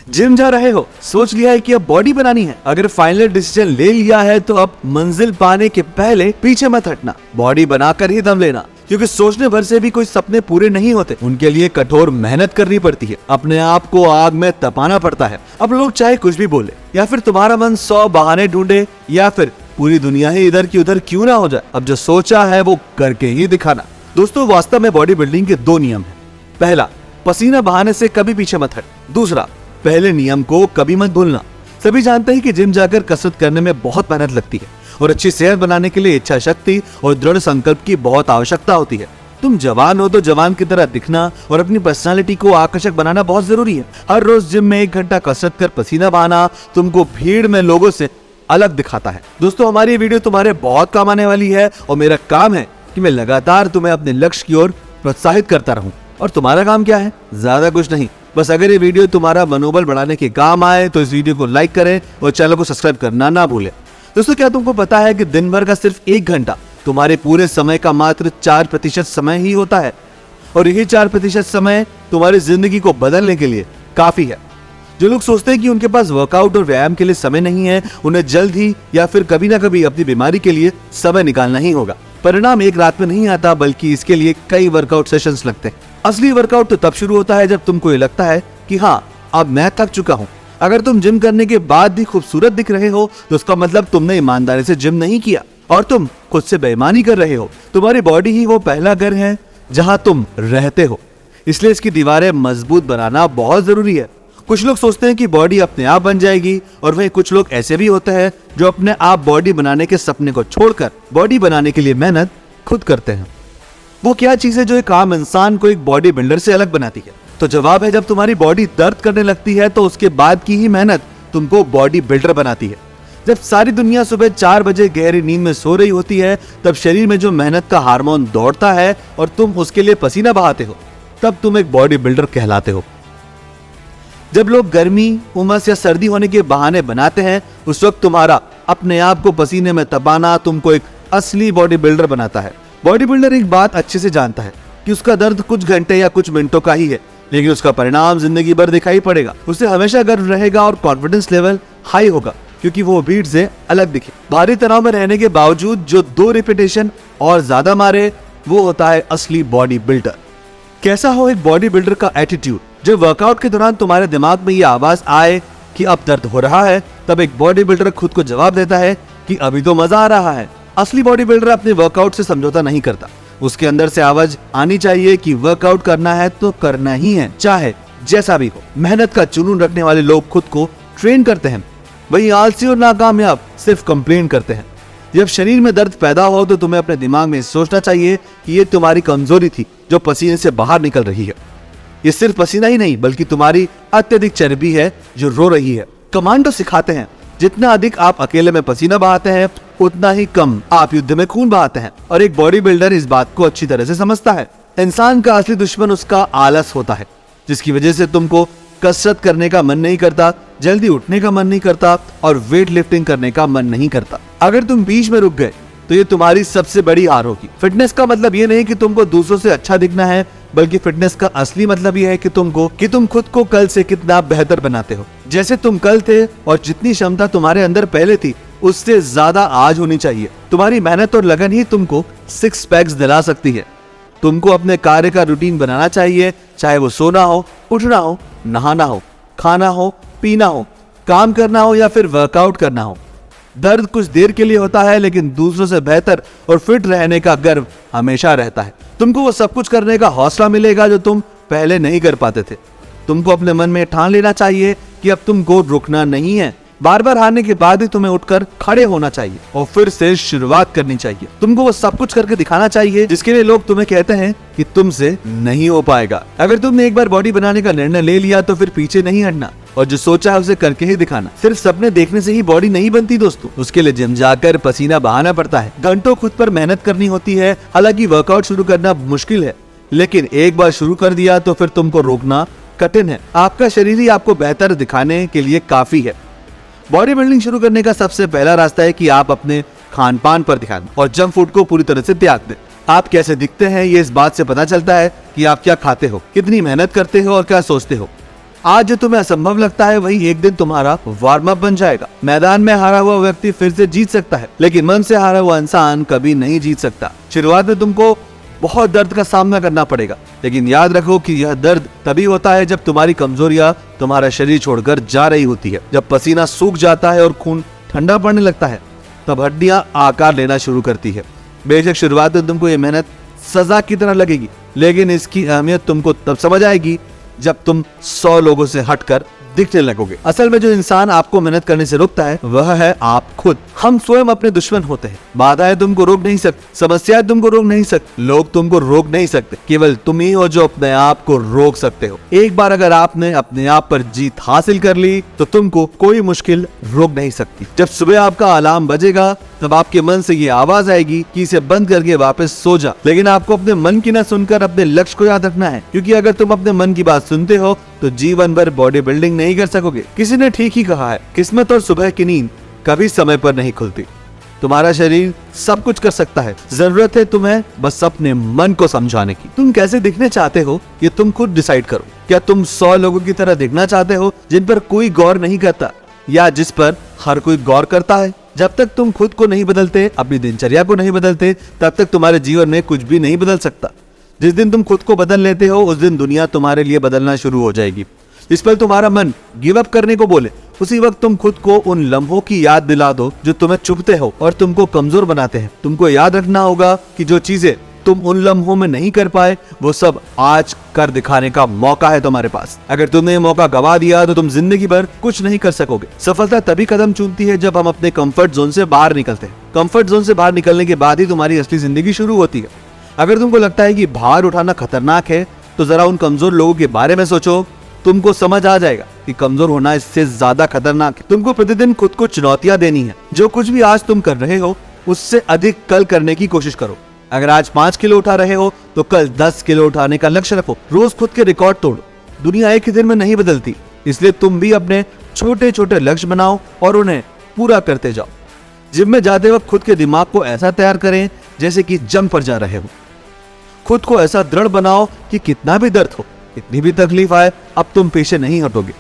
Gym जा रहे हो, सोच लिया है कि अब बॉडी बनानी है। अगर फाइनल डिसीजन ले लिया है तो अब मंजिल पाने के पहले पीछे मत हटना, बॉडी बनाकर ही दम लेना। क्योंकि सोचने भर से भी कोई सपने पूरे नहीं होते, उनके लिए कठोर मेहनत करनी पड़ती है, अपने आप को आग में तपाना पड़ता है। अब लोग चाहे कुछ भी बोले या फिर तुम्हारा मन 100 बहाने ढूंढे या फिर पूरी दुनिया ही इधर की उधर क्यों ना हो जाए, अब जो सोचा है वो करके ही दिखाना। दोस्तों, वास्तव में बॉडी बिल्डिंग के 2 नियम है। पहला, पसीना बहाने से कभी पीछे मत हट। दूसरा, पहले नियम को कभी मत भूलना। सभी जानते हैं कि जिम जाकर कसरत करने में बहुत मेहनत लगती है और अच्छी सेहत बनाने के लिए इच्छा शक्ति और दृढ़ संकल्प की बहुत आवश्यकता होती है। तुम जवान हो तो जवान की तरह दिखना और अपनी पर्सनालिटी को आकर्षक बनाना बहुत जरूरी है। हर रोज जिम में 1 घंटा कसरत कर पसीना बहाना तुमको भीड़ में लोगों से अलग दिखाता है। दोस्तों, हमारी ये वीडियो तुम्हारे बहुत काम आने वाली है और मेरा काम है कि मैं लगातार तुम्हें अपने लक्ष्य की ओर प्रोत्साहित करता रहूं। और तुम्हारा काम क्या है? ज्यादा कुछ नहीं, बस अगर ये वीडियो तुम्हारा मनोबल बढ़ाने के काम आए तो इस वीडियो को लाइक करें और चैनल को सब्सक्राइब करना ना भूलें। दोस्तों, क्या तुमको पता है कि दिन भर का सिर्फ 1 घंटा तुम्हारे पूरे समय का मात्र 4% समय ही होता है और यही 4% समय तुम्हारी जिंदगी को बदलने के लिए काफी है। जो लोग सोचते हैं कि उनके पास वर्कआउट और व्यायाम के लिए समय नहीं है, उन्हें जल्द ही या फिर कभी ना कभी अपनी बीमारी के लिए समय निकालना ही होगा। परिणाम एक रात में नहीं आता, बल्कि इसके लिए कई वर्कआउट सेशंस लगते हैं। असली वर्कआउट तो तब शुरू होता है जब तुमको ये लगता है कि हाँ, अब मैं थक चुका हूँ। अगर तुम जिम करने के बाद भी खूबसूरत दिख रहे हो तो उसका मतलब तुमने ईमानदारी से जिम नहीं किया और तुम खुद से बेईमानी कर रहे हो। तुम्हारी बॉडी ही वो पहला घर है जहां तुम रहते हो, इसलिए इसकी दीवारें मजबूत बनाना बहुत जरूरी है। कुछ लोग सोचते हैं कि बॉडी अपने आप बन जाएगी और वहीं कुछ लोग ऐसे भी होते हैं जो अपने आप बॉडी बनाने के सपने को छोड़कर बॉडी बनाने के लिए मेहनत खुद करते हैं। वो क्या चीज है जो एक आम इंसान को एक बॉडी बिल्डर से अलग बनाती है? तो जवाब है, जब तुम्हारी बॉडी दर्द करने लगती है तो उसके बाद की ही मेहनत तुमको बॉडी बिल्डर बनाती है। जब सारी दुनिया सुबह 4 बजे गहरी नींद में सो रही होती है, तब शरीर में जो मेहनत का हार्मोन दौड़ता है और तुम उसके लिए पसीना बहाते हो, तब तुम एक बॉडी बिल्डर कहलाते हो। जब लोग गर्मी, उमस या सर्दी होने के बहाने बनाते हैं, उस वक्त तुम्हारा अपने आप को पसीने में तपाना तुमको एक असली बॉडी बिल्डर बनाता है। बॉडी बिल्डर एक बात अच्छे से जानता है कि उसका दर्द कुछ घंटे या कुछ मिनटों का ही है, लेकिन उसका परिणाम जिंदगी भर दिखाई पड़ेगा। उसे हमेशा गर्व रहेगा और कॉन्फिडेंस लेवल हाई होगा, क्योंकि वो भीड़ से अलग दिखे। भारी तनाव में रहने के बावजूद जो 2 रिपीटेशन और ज्यादा मारे, वो होता है असली बॉडी बिल्डर। कैसा हो एक बॉडी बिल्डर का एटीट्यूड? जब वर्कआउट के दौरान तुम्हारे दिमाग में ये आवाज आए कि अब दर्द हो रहा है, तब एक बॉडी बिल्डर खुद को जवाब देता है कि अभी तो मजा आ रहा है। असली बॉडी बिल्डर अपने वर्कआउट से समझौता नहीं करता। उसके अंदर से आवाज आनी चाहिए कि वर्कआउट करना है तो करना ही है, चाहे जैसा भी हो। मेहनत का जुनून रखने वाले लोग खुद को ट्रेन करते हैं, वही आलसी और नाकामयाब सिर्फ कंप्लेन करते हैं। जब शरीर में दर्द पैदा हो तो तुम्हें अपने दिमाग में सोचना चाहिए कि ये तुम्हारी कमजोरी थी जो पसीने से बाहर निकल रही है। ये सिर्फ पसीना ही नहीं, बल्कि तुम्हारी अत्यधिक चर्बी है जो रो रही है। कमांडो सिखाते हैं, जितना अधिक आप अकेले में पसीना बहाते हैं, उतना ही कम आप युद्ध में खून बहाते हैं। और एक बॉडी बिल्डर इस बात को अच्छी तरह से समझता है। इंसान का असली दुश्मन उसका आलस होता है, जिसकी वजह से तुमको कसरत करने का मन नहीं करता, जल्दी उठने का मन नहीं करता और वेट लिफ्टिंग करने का मन नहीं करता। अगर तुम बीच में रुक गए तो ये तुम्हारी सबसे बड़ी हार होगी। फिटनेस का मतलब ये नहीं कि तुमको दूसरों से अच्छा दिखना है, बल्कि फिटनेस का असली मतलब ये है कि तुम खुद को कल से कितना बेहतर बनाते हो। जैसे तुम कल थे और जितनी क्षमता तुम्हारे अंदर पहले थी, उससे ज्यादा आज होनी चाहिए। तुम्हारी मेहनत और लगन ही तुमको 6 पैक्स दिला सकती है। तुमको अपने कार्य का रूटीन बनाना चाहिए, चाहे वो सोना हो, उठना हो, नहाना हो, खाना हो, पीना हो, काम करना हो या फिर वर्कआउट करना हो। दर्द कुछ देर के लिए होता है, लेकिन दूसरों से बेहतर और फिट रहने का गर्व हमेशा रहता है। तुमको वो सब कुछ करने का हौसला मिलेगा जो तुम पहले नहीं कर पाते थे। तुमको अपने मन में ठान लेना चाहिए कि अब तुमको रुकना नहीं है। बार बार हारने के बाद ही तुम्हें उठकर खड़े होना चाहिए और फिर से शुरुआत करनी चाहिए। तुमको वो सब कुछ करके दिखाना चाहिए जिसके लिए लोग तुम्हें कहते हैं कि तुमसे नहीं हो पाएगा। अगर तुमने एक बार बॉडी बनाने का निर्णय ले लिया तो फिर पीछे नहीं हटना और जो सोचा है उसे करके ही दिखाना। सिर्फ सपने देखने से ही बॉडी नहीं बनती दोस्तों, उसके लिए जिम जाकर पसीना बहाना पड़ता है, घंटों खुद पर मेहनत करनी होती है। हालांकि वर्कआउट शुरू करना मुश्किल है, लेकिन एक बार शुरू कर दिया तो फिर तुमको रोकना कठिन है। आपका शरीर ही आपको बेहतर दिखाने के लिए काफी है। बॉडी बिल्डिंग शुरू करने का सबसे पहला रास्ता है कि आप अपने खान पान पर ध्यान दें और जंक फूड को पूरी तरह से त्याग दें। आप कैसे दिखते हैं ये इस बात से पता चलता है कि आप क्या खाते हो, कितनी मेहनत करते हो और क्या सोचते हो। आज जो तुम्हें असंभव लगता है वही एक दिन तुम्हारा वार्म अप बन जाएगा। मैदान में हारा हुआ व्यक्ति फिर से जीत सकता है, लेकिन मन से हारा हुआ इंसान कभी नहीं जीत सकता। शुरुआत में तुमको बहुत दर्द का सामना करना पड़ेगा, लेकिन याद रखो कि यह दर्द तभी होता है जब तुम्हारी कमजोरियां तुम्हारा शरीर छोड़कर जा रही होती है। जब पसीना सूख जाता है और खून ठंडा पड़ने लगता है, तब हड्डियां आकार लेना शुरू करती है। बेशक शुरुआत में तुमको ये मेहनत सजा की तरह लगेगी, लेकिन इसकी अहमियत तुमको तब समझ आएगी जब तुम 100 लोगों से हटकर दिखने लगोगे। असल में जो इंसान आपको मेहनत करने से रोकता है वह है आप खुद। हम स्वयं अपने दुश्मन होते हैं। बाधाएं तुमको रोक नहीं सकती, समस्याएं तुमको रोक नहीं सकती, लोग तुमको रोक नहीं सकते। केवल तुम ही हो जो अपने आप को रोक सकते हो। एक बार अगर आपने अपने आप पर जीत हासिल कर ली तो तुमको कोई मुश्किल रोक नहीं सकती। जब सुबह आपका अलार्म बजेगा तब आपके मन से ये आवाज आएगी कि इसे बंद करके वापस सो जा, लेकिन आपको अपने मन की ना सुनकर अपने लक्ष्य को याद रखना है, क्योंकि अगर तुम अपने मन की बात सुनते हो तो जीवन भर बॉडी बिल्डिंग नहीं कर सकोगे। किसी ने ठीक ही कहा है, किस्मत और सुबह की नींद कभी समय पर नहीं खुलती। तुम्हारा शरीर सब कुछ कर सकता है, जरूरत है तुम्हें बस अपने मन को समझाने की। तुम कैसे दिखने चाहते हो ये तुम खुद डिसाइड करो। क्या तुम 100 लोगों की तरह दिखना चाहते हो जिन पर कोई गौर नहीं करता, या जिस पर हर कोई गौर करता है? जब तक तुम खुद को नहीं बदलते, अपनी दिनचर्या को नहीं बदलते, तब तक तुम्हारे जीवन में कुछ भी नहीं बदल सकता। जिस दिन तुम खुद को बदल लेते हो उस दिन दुनिया तुम्हारे लिए बदलना शुरू हो जाएगी। इस पर तुम्हारा मन गिव अप करने को बोले, उसी वक्त तुम खुद को उन लम्हों की याद दिला दो जो तुम्हें चुभते हो और तुमको कमजोर बनाते हैं। तुमको याद रखना होगा कि जो चीजें तुम उन लम्हों में नहीं कर पाए वो सब आज कर दिखाने का मौका है तुम्हारे पास। अगर तुमने ये मौका गवा दिया तो तुम जिंदगी भर कुछ नहीं कर सकोगे। सफलता तभी कदम चूमती है जब हम अपने कंफर्ट जोन से बाहर निकलते हैं। कंफर्ट जोन से बाहर निकलने के बाद ही तुम्हारी असली जिंदगी शुरू होती है। अगर तुमको लगता है कि भार उठाना खतरनाक है तो जरा उन कमजोर लोगों के बारे में सोचो। तुमको समझ आ जाएगा कि कमजोर होना इससे ज्यादा खतरनाक है। तुमको प्रतिदिन खुद को चुनौतियां देनी है। जो कुछ भी आज तुम कर रहे हो उससे अधिक कल करने की कोशिश करो। अगर आज 5 किलो उठा रहे हो तो कल 10 किलो उठाने का लक्ष्य रखो। रोज खुद के रिकॉर्ड तोड़ो। दुनिया एक ही दिन में नहीं बदलती, इसलिए तुम भी अपने छोटे छोटे लक्ष्य बनाओ और उन्हें पूरा करते जाओ। जिम में जाते वक्त खुद के दिमाग को ऐसा तैयार करें जैसे कि जंग पर जा रहे हो। खुद को ऐसा दृढ़ बनाओ कि कितना भी दर्द हो, कितनी भी तकलीफ आए, अब तुम पीछे नहीं हटोगे।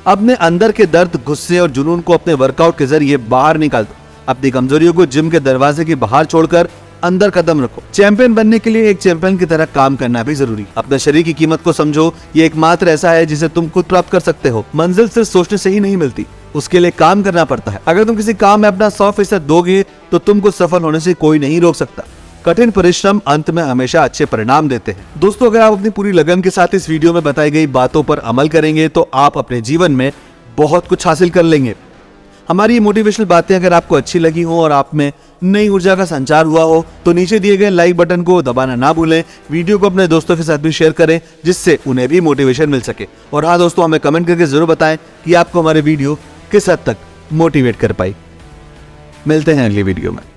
अपने अंदर के दर्द, गुस्से और जुनून को अपने वर्कआउट के जरिए बाहर निकाल दो। अपनी कमजोरियों को जिम के दरवाजे के बाहर छोड़कर अंदर कदम रखो। चैंपियन बनने के लिए एक चैंपियन की तरह काम करना भी जरूरी। अपने शरीर की कीमत को समझो। ये एकमात्र ऐसा है जिसे तुम खुद प्राप्त कर सकते हो। मंजिल सिर्फ सोचने से ही नहीं मिलती, उसके लिए काम करना पड़ता है। अगर तुम किसी काम में अपना 100% दोगे तो तुमको सफल होने से कोई नहीं रोक सकता। कठिन परिश्रम अंत में हमेशा अच्छे परिणाम देते हैं। दोस्तों, अगर आप अपनी पूरी लगन के साथ इस वीडियो में बताई गई बातों पर अमल करेंगे तो आप अपने जीवन में बहुत कुछ हासिल कर लेंगे। हमारी ये मोटिवेशनल बातें अगर आपको अच्छी लगी हो और आप में नई ऊर्जा का संचार हुआ हो तो नीचे दिए गए लाइक बटन को दबाना ना भूलें। वीडियो को अपने दोस्तों के साथ भी शेयर करें जिससे उन्हें भी मोटिवेशन मिल सके। और हाँ दोस्तों, हमें कमेंट करके जरूर बताएं कि आपको हमारे वीडियो किस हद तक मोटिवेट कर पाई। मिलते हैं अगली वीडियो में।